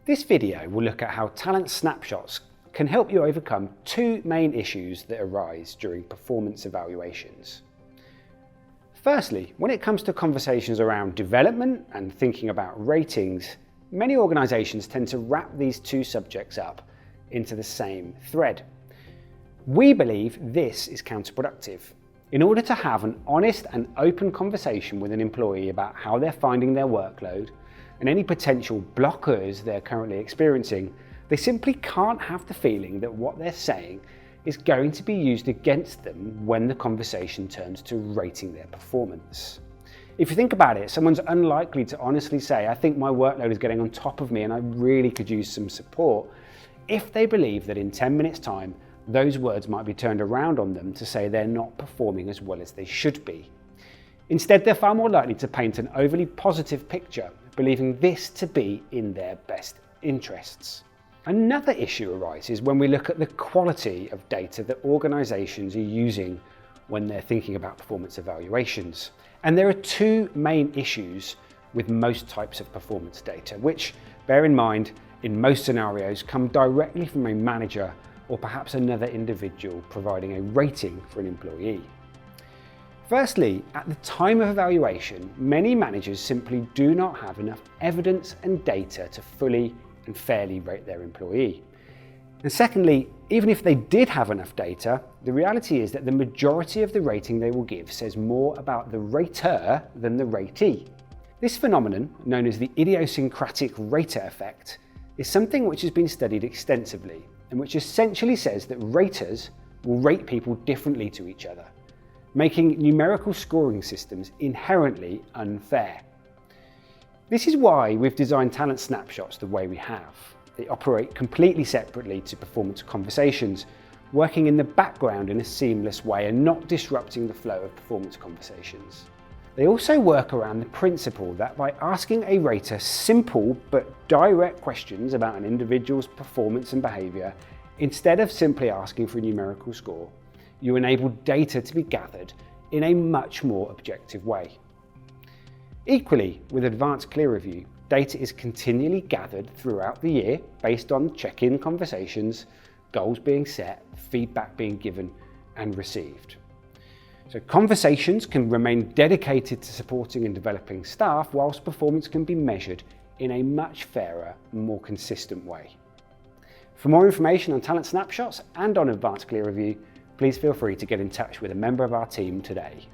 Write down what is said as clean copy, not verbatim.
This video will look at how talent snapshots can help you overcome two main issues that arise during performance evaluations. Firstly, when it comes to conversations around development and thinking about ratings, many organisations tend to wrap these two subjects up into the same thread. We believe this is counterproductive. In order to have an honest and open conversation with an employee about how they're finding their workload and any potential blockers they're currently experiencing, they simply can't have the feeling that what they're saying is going to be used against them when the conversation turns to rating their performance. If you think about it, someone's unlikely to honestly say, I think my workload is getting on top of me and I really could use some support, if they believe that in 10 minutes time, those words might be turned around on them to say they're not performing as well as they should be. Instead, they're far more likely to paint an overly positive picture, believing this to be in their best interests. Another issue arises when we look at the quality of data that organisations are using when they're thinking about performance evaluations. And there are two main issues with most types of performance data, which, bear in mind, in most scenarios come directly from a manager or perhaps another individual providing a rating for an employee. Firstly, at the time of evaluation, many managers simply do not have enough evidence and data to fully and fairly rate their employee. And secondly, even if they did have enough data, the reality is that the majority of the rating they will give says more about the rater than the ratee. This phenomenon, known as the idiosyncratic rater effect, is something which has been studied extensively and which essentially says that raters will rate people differently to each other, making numerical scoring systems inherently unfair. This is why we've designed talent snapshots the way we have. They operate completely separately to performance conversations, working in the background in a seamless way and not disrupting the flow of performance conversations. They also work around the principle that by asking a rater simple but direct questions about an individual's performance and behaviour, instead of simply asking for a numerical score, you enable data to be gathered in a much more objective way. Equally, with advanced clear review, data is continually gathered throughout the year based on check-in conversations, goals being set, feedback being given and received. So conversations can remain dedicated to supporting and developing staff, whilst performance can be measured in a much fairer and more consistent way. For more information on talent snapshots and on advanced clear review, please feel free to get in touch with a member of our team today.